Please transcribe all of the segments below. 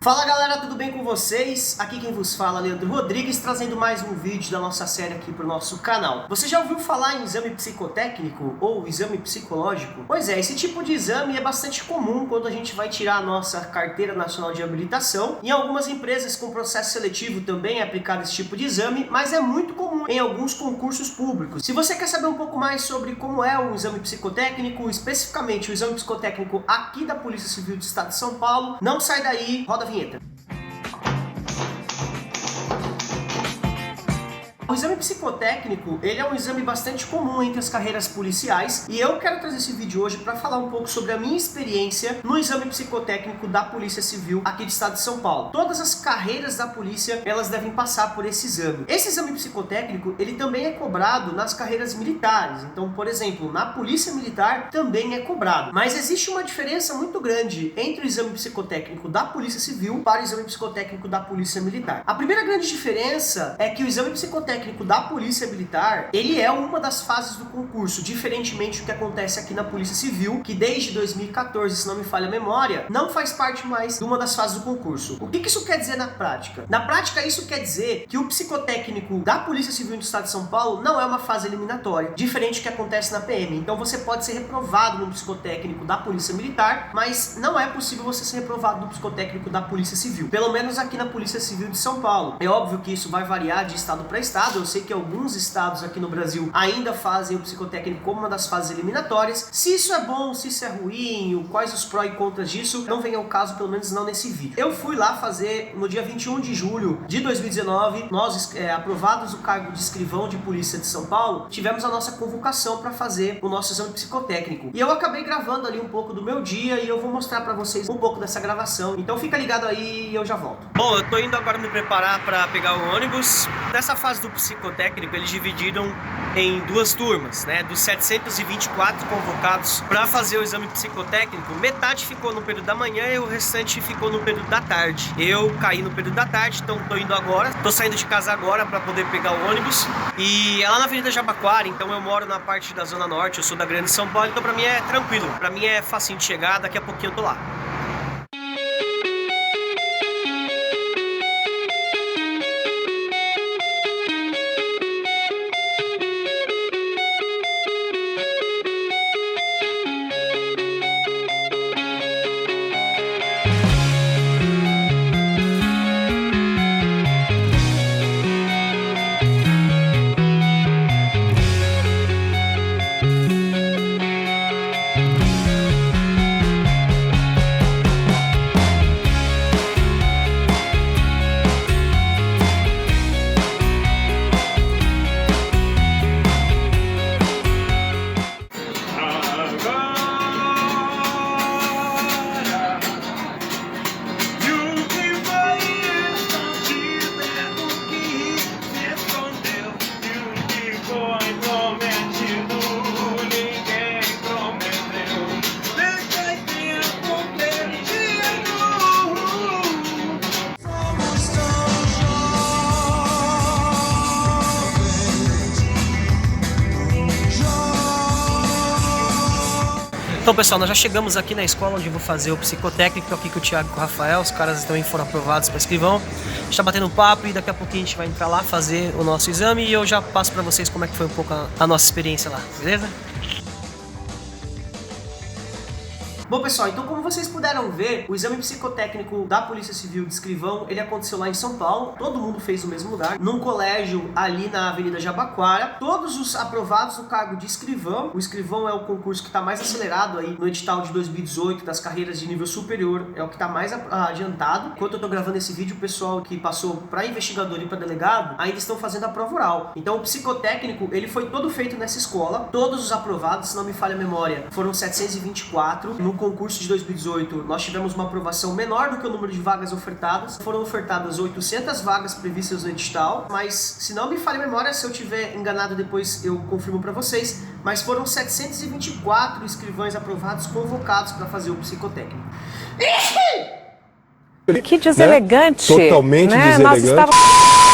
Fala galera, tudo bem com vocês? Aqui quem vos fala é Leandro Rodrigues, trazendo mais um vídeo da nossa série aqui para o nosso canal. Você já ouviu falar em exame psicotécnico ou exame psicológico? Pois é, esse tipo de exame é bastante comum quando a gente vai tirar a nossa carteira nacional de habilitação. Em algumas empresas com processo seletivo também é aplicado esse tipo de exame, mas é muito comum em alguns concursos públicos. Se você quer saber um pouco mais sobre como é o exame psicotécnico, especificamente o exame psicotécnico aqui da Polícia Civil do Estado de São Paulo, não sai daí, roda a vinheta. O exame psicotécnico, ele é um exame bastante comum entre as carreiras policiais e eu quero trazer esse vídeo hoje para falar um pouco sobre a minha experiência no exame psicotécnico da Polícia Civil aqui do Estado de São Paulo. Todas as carreiras da polícia, elas devem passar por esse exame. Esse exame psicotécnico, ele também é cobrado nas carreiras militares. Então, por exemplo, na Polícia Militar também é cobrado. Mas existe uma diferença muito grande entre o exame psicotécnico da Polícia Civil para o exame psicotécnico da Polícia Militar. A primeira grande diferença é que o exame psicotécnico da Polícia Militar, ele é uma das fases do concurso, diferentemente do que acontece aqui na Polícia Civil, que desde 2014, se não me falha a memória, não faz parte mais de uma das fases do concurso. O que isso quer dizer na prática? Na prática, isso quer dizer que o psicotécnico da Polícia Civil do Estado de São Paulo não é uma fase eliminatória, diferente do que acontece na PM. Então você pode ser reprovado no psicotécnico da Polícia Militar, mas não é possível você ser reprovado no psicotécnico da Polícia Civil, pelo menos aqui na Polícia Civil de São Paulo. É óbvio que isso vai variar de estado para estado. Eu sei que alguns estados aqui no Brasil ainda fazem o psicotécnico como uma das fases eliminatórias. Se isso é bom, se isso é ruim, quais os prós e contras disso, não vem ao caso, pelo menos não nesse vídeo. Eu fui lá fazer no dia 21 de julho de 2019, nós aprovados o cargo de escrivão de polícia de São Paulo, tivemos a nossa convocação para fazer o nosso exame psicotécnico. E eu acabei gravando ali um pouco do meu dia e eu vou mostrar para vocês um pouco dessa gravação. Então fica ligado aí e eu já volto. Bom, eu tô indo agora me preparar para pegar o ônibus. Nessa fase do psicotécnico, eles dividiram em duas turmas, né? Dos 724 convocados para fazer o exame psicotécnico, metade ficou no período da manhã e o restante ficou no período da tarde. Eu caí no período da tarde, então tô indo agora. Tô saindo de casa agora para poder pegar o ônibus. E é lá na Avenida Jabaquara, então eu moro na parte da Zona Norte, eu sou da Grande São Paulo, então pra mim é tranquilo. Pra mim é facinho de chegar, daqui a pouquinho eu tô lá. Então pessoal, nós já chegamos aqui na escola onde eu vou fazer o psicotécnico, aqui com o Thiago e com o Rafael, os caras também foram aprovados para escrivão. A gente tá batendo um papo e daqui a pouquinho a gente vai entrar lá fazer o nosso exame e eu já passo para vocês como é que foi um pouco a nossa experiência lá, beleza? Bom pessoal, então como vocês puderam ver, o exame psicotécnico da Polícia Civil de escrivão, ele aconteceu lá em São Paulo, todo mundo fez no mesmo lugar, num colégio ali na Avenida Jabaquara, todos os aprovados no cargo de escrivão. O escrivão é o concurso que está mais acelerado aí no edital de 2018 das carreiras de nível superior, é o que está mais adiantado. Enquanto eu tô gravando esse vídeo, o pessoal que passou para investigador e para delegado ainda estão fazendo a prova oral. Então o psicotécnico, ele foi todo feito nessa escola, todos os aprovados, se não me falha a memória, foram 724, no concurso de 2018, nós tivemos uma aprovação menor do que o número de vagas ofertadas. Foram ofertadas 800 vagas previstas no edital, mas se não me falha a memória, se eu tiver enganado depois eu confirmo para vocês, mas foram 724 escrivães aprovados convocados para fazer o psicotécnico. Que deselegante, né? Totalmente deselegante.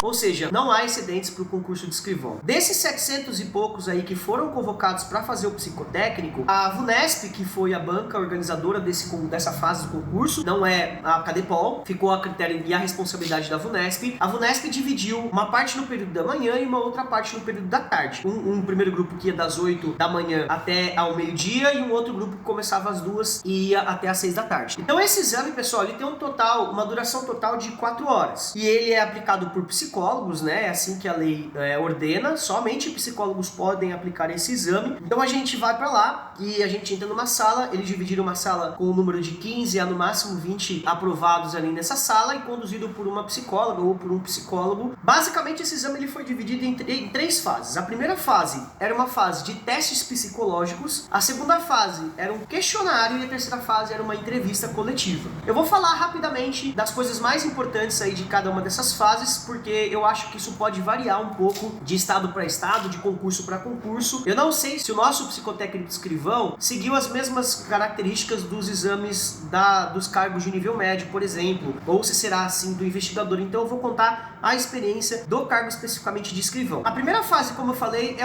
ou seja, não há excedentes para o concurso de escrivão. Desses 700 e poucos aí que foram convocados para fazer o psicotécnico, a VUNESP, que foi a banca organizadora dessa fase do concurso, não é a Cadepol, ficou a critério e a responsabilidade da VUNESP. A VUNESP dividiu uma parte no período da manhã e uma outra parte no período da tarde. Um primeiro grupo que ia das 8 da manhã até ao meio-dia e um outro grupo que começava às 2 e ia até às 6 da tarde. Então esse exame, pessoal, ele tem uma duração total de 4 horas. E ele é aplicado por psicólogos, né? É assim que a lei ordena. Somente psicólogos podem aplicar esse exame. Então a gente vai para lá e a gente entra numa sala. Eles dividiram uma sala com um número de 15 a no máximo 20 aprovados ali nessa sala e conduzido por uma psicóloga ou por um psicólogo. Basicamente esse exame ele foi dividido em 3 fases. A primeira fase era uma fase de testes psicológicos. A segunda fase era um questionário e a terceira fase era uma entrevista coletiva. Eu vou falar rapidamente das coisas mais importantes aí de cada uma dessas fases, porque eu acho que isso pode variar um pouco de estado para estado, de concurso para concurso. Eu não sei se o nosso psicotécnico de escrivão seguiu as mesmas características dos exames dos cargos de nível médio, por exemplo, ou se será assim do investigador. Então eu vou contar a experiência do cargo especificamente de escrivão. A primeira fase, como eu falei,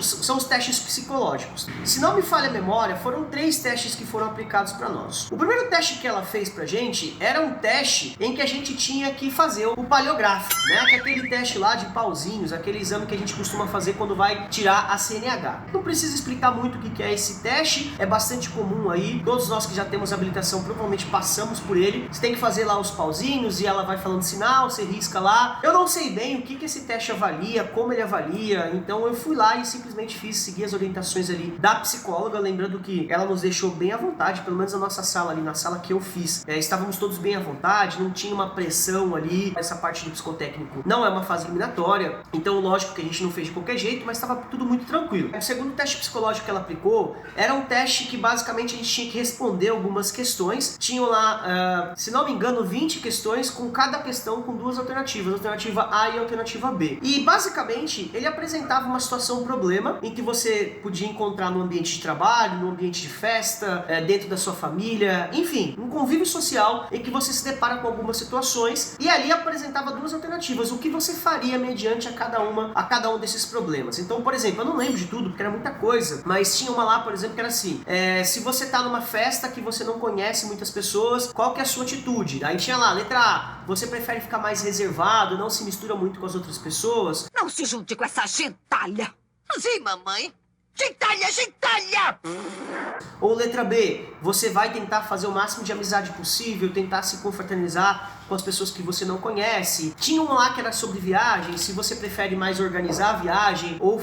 são os testes psicológicos. Se não me falha a memória, foram 3 testes que foram aplicados para nós. O primeiro teste que ela fez pra gente era um teste em que a gente tinha que fazer o paleográfico, né? Que é aquele teste lá de pauzinhos, aquele exame que a gente costuma fazer quando vai tirar a CNH. Não precisa explicar muito o que é esse teste, é bastante comum aí, todos nós que já temos habilitação provavelmente passamos por ele. Você tem que fazer lá os pauzinhos e ela vai falando sinal, você risca lá. Eu não sei bem o que esse teste avalia, como ele avalia, então eu fui lá e simplesmente segui as orientações ali da psicóloga, lembrando que ela nos deixou bem à vontade, pelo menos na nossa sala ali, na sala que eu fiz. Estávamos todos bem à vontade, não tinha uma pressão ali. Essa parte do psicotécnico não é uma fase eliminatória, então lógico que a gente não fez de qualquer jeito, mas estava tudo muito tranquilo. O segundo teste psicológico que ela aplicou era um teste que basicamente a gente tinha que responder algumas questões. Tinham lá, se não me engano, 20 questões, com cada questão com 2 alternativas, alternativa A e alternativa B. E basicamente ele apresentava uma situação, um problema, em que você podia encontrar no ambiente de trabalho, no ambiente de festa, dentro da sua família, enfim, um convívio social em que você se depara com algumas situações e ali apresentava 2 alternativas, o que você faria mediante a cada um desses problemas. Então, por exemplo, eu não lembro de tudo, porque era muita coisa, mas tinha uma lá, por exemplo, que era assim, se você tá numa festa que você não conhece muitas pessoas, qual que é a sua atitude? Aí tinha lá, letra A, você prefere ficar mais reservado, não se mistura muito com as outras pessoas? Não se junte com essa gentalha. Sim, mamãe. Gentalha, gentalha! Ou letra B, você vai tentar fazer o máximo de amizade possível, tentar se confraternizar com as pessoas que você não conhece. Tinha um lá que era sobre viagem, se você prefere mais organizar a viagem ou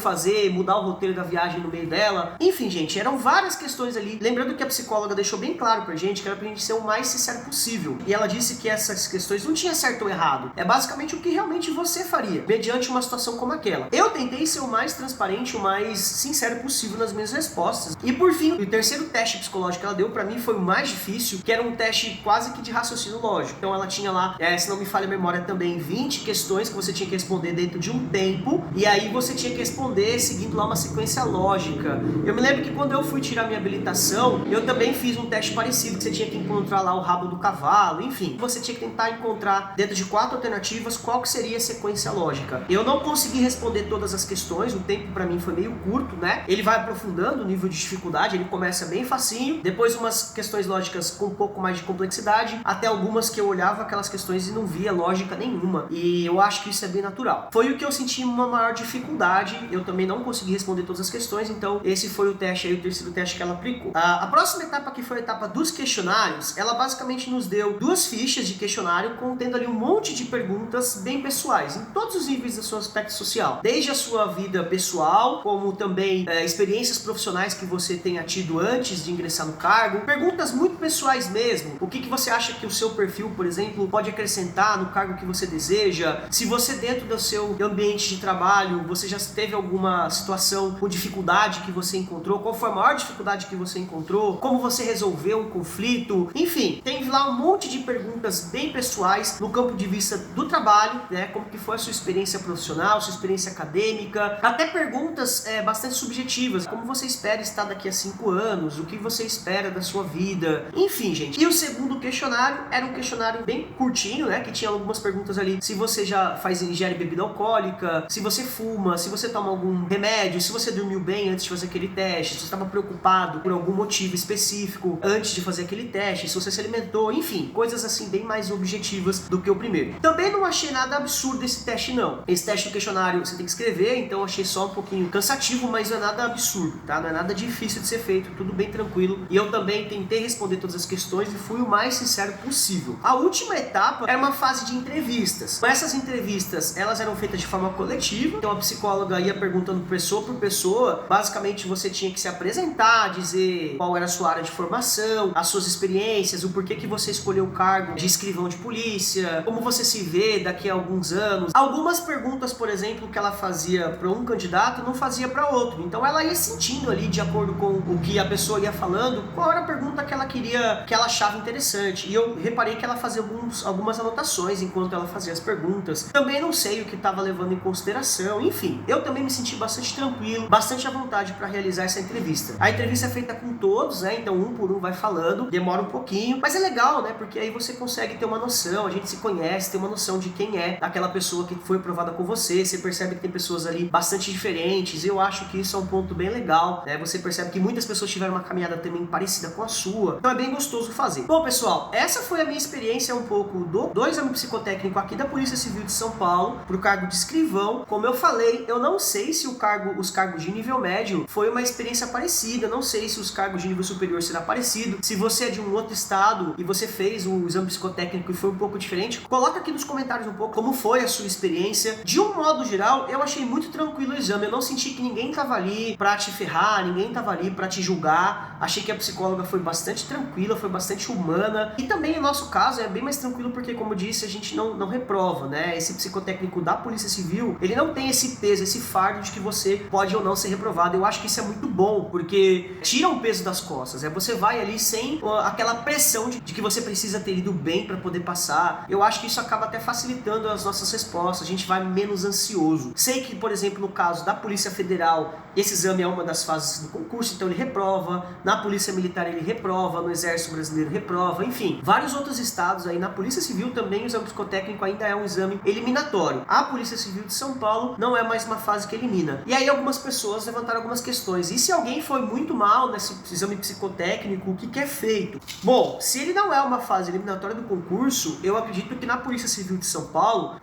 mudar o roteiro da viagem no meio dela. Enfim, gente, eram várias questões ali. Lembrando que a psicóloga deixou bem claro pra gente que era pra gente ser o mais sincero possível. E ela disse que essas questões não tinha certo ou errado. É basicamente o que realmente você faria, mediante uma situação como aquela. Eu tentei ser o mais transparente, o mais sincero possível nas minhas respostas. E por fim, o terceiro teste psicológico que ela deu pra mim foi o mais difícil, que era um teste quase que de raciocínio lógico. Então ela tinha lá, se não me falha a memória também, 20 questões que você tinha que responder dentro de um tempo, e aí você tinha que responder seguindo lá uma sequência lógica. Eu me lembro que quando eu fui tirar minha habilitação, eu também fiz um teste parecido, que você tinha que encontrar lá o rabo do cavalo, enfim. Você tinha que tentar encontrar, dentro de 4 alternativas, qual que seria a sequência lógica. Eu não consegui responder todas as questões, o tempo pra mim foi meio curto, né? Ele vai aprofundando o nível de dificuldade, ele começa bem facinho, depois umas questões lógicas com um pouco mais de complexidade, até algumas que eu olhava aquelas questões e não via lógica nenhuma, e eu acho que isso é bem natural. Foi o que eu senti uma maior dificuldade, eu também não consegui responder todas as questões, então esse foi o teste aí, o terceiro teste que ela aplicou. A próxima etapa, que foi a etapa dos questionários, ela basicamente nos deu 2 fichas de questionário contendo ali um monte de perguntas bem pessoais, em todos os níveis do seu aspecto social, desde a sua vida pessoal, como também experiências profissionais que você tenha tido antes de ingressar no cargo, perguntas muito pessoais mesmo, o que você acha que o seu perfil, por exemplo, pode acrescentar no cargo que você deseja, se você dentro do seu ambiente de trabalho, você já teve alguma situação com dificuldade que você encontrou, qual foi a maior dificuldade que você encontrou, como você resolveu um conflito, enfim, tem lá um monte de perguntas bem pessoais no campo de vista do trabalho, né, como que foi a sua experiência profissional, sua experiência acadêmica, até perguntas bastante subjetivas, como você espera estar daqui a 5 anos, o que você espera da sua vida, enfim, gente. E o segundo questionário era um questionário bem curtinho, né? Que tinha algumas perguntas ali, se você já ingere bebida alcoólica, se você fuma, se você toma algum remédio, se você dormiu bem antes de fazer aquele teste, se você estava preocupado por algum motivo específico antes de fazer aquele teste, se você se alimentou, enfim, coisas assim bem mais objetivas do que o primeiro. Também não achei nada absurdo esse teste não. Esse teste do questionário você tem que escrever, então achei só um pouquinho cansativo, mas não é nada absurdo, tá? Não é nada difícil de ser feito, tudo bem tranquilo. E eu também tentei responder todas as questões e fui o mais sincero possível. A última etapa era uma fase de entrevistas. Essas entrevistas, elas eram feitas de forma coletiva, então a psicóloga ia perguntando pessoa por pessoa. Basicamente você tinha que se apresentar, dizer qual era a sua área de formação, as suas experiências, o porquê que você escolheu o cargo de escrivão de polícia, como você se vê daqui a alguns anos. Algumas perguntas, por exemplo, que ela fazia para um candidato, não fazia para outro. Então ela ia sentindo ali, de acordo com o que a pessoa ia falando, qual era a pergunta que ela queria, que ela achava interessante. E eu reparei que ela fazia algumas anotações enquanto ela fazia as perguntas. Também não sei o que estava levando em consideração. Enfim, eu também me senti bastante tranquilo, bastante à vontade para realizar essa entrevista. A entrevista é feita com todos, né? Então um por um vai falando, demora um pouquinho, mas é legal, né? Porque aí você consegue ter uma noção, a gente se conhece, ter uma noção de quem é aquela pessoa que foi aprovada com você. Você percebe que tem pessoas ali bastante diferentes. Eu acho que isso é um ponto bem legal, né? Você percebe que muitas pessoas tiveram uma caminhada também parecida com a sua. Então é bem gostoso fazer. Bom, pessoal, essa foi a minha experiência um pouco do exame psicotécnico aqui da Polícia Civil de São Paulo, pro cargo de escrivão. Como eu falei, eu não sei se os cargos de nível médio foi uma experiência parecida, não sei se os cargos de nível superior será parecido. Se você é de um outro estado e você fez o exame psicotécnico e foi um pouco diferente, coloca aqui nos comentários um pouco como foi a sua experiência. De um modo geral, eu achei muito tranquilo o exame, eu não senti que ninguém tava ali pra te ferrar, ninguém tava ali pra te julgar. Achei que a psicóloga foi bastante tranquila, foi bastante humana. E também, no nosso caso, é bem mais tranquilo porque, como eu disse, a gente não reprova, né? Esse psicotécnico da Polícia Civil, ele não tem esse peso, esse fardo de que você pode ou não ser reprovado. Eu acho que isso é muito bom, porque tira um peso das costas. Você vai ali sem aquela pressão de que você precisa ter ido bem para poder passar. Eu acho que isso acaba até facilitando as nossas respostas. A gente vai menos ansioso. Sei que, por exemplo, no caso da Polícia Federal, esse exame é uma das fases do concurso, então ele reprova. Na Polícia Militar ele reprova, no Exército Brasileiro reprova, enfim. Vários outros estados aí, na Polícia Civil também o exame psicotécnico ainda é um exame eliminatório. A Polícia Civil de São Paulo não é mais uma fase que elimina. E aí algumas pessoas levantaram algumas questões. E se alguém foi muito mal nesse exame psicotécnico, o que é feito? Bom, se ele não é uma fase eliminatória do concurso, eu acredito que na Polícia Civil de São Paulo,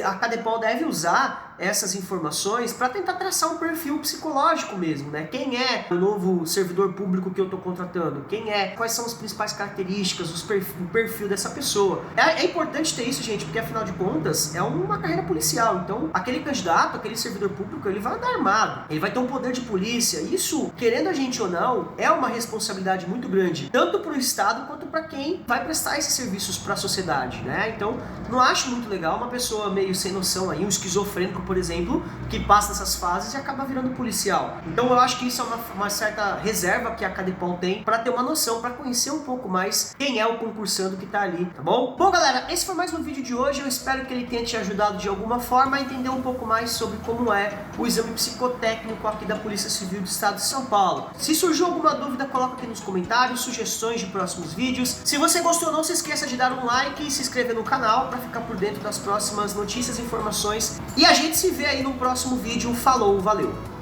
a Cadepol deve usar essas informações para tentar traçar um perfil psicológico mesmo, né? Quem é o novo servidor público que eu estou contratando? Quem é? Quais são as principais características, o perfil dessa pessoa? É importante ter isso, gente, porque afinal de contas é uma carreira policial. Então, aquele candidato, aquele servidor público, ele vai andar armado, ele vai ter um poder de polícia. Isso, querendo a gente ou não, é uma responsabilidade muito grande, tanto para o Estado quanto para quem vai prestar esses serviços para a sociedade, né? Então, não acho muito legal uma pessoa meio sem noção aí, um esquizofrênico, por exemplo, que passa nessas fases e acaba virando policial. Então eu acho que isso é uma certa reserva que a Cadepol tem para ter uma noção, para conhecer um pouco mais quem é o concursando que tá ali, tá bom? Bom, galera, esse foi mais um vídeo de hoje. Eu espero que ele tenha te ajudado de alguma forma a entender um pouco mais sobre como é o exame psicotécnico aqui da Polícia Civil do Estado de São Paulo. Se surgiu alguma dúvida, coloca aqui nos comentários, sugestões de próximos vídeos. Se você gostou, não se esqueça de dar um like e se inscrever no canal para ficar por dentro das próximas notícias e informações. E a gente se vê aí no próximo vídeo. Falou, valeu!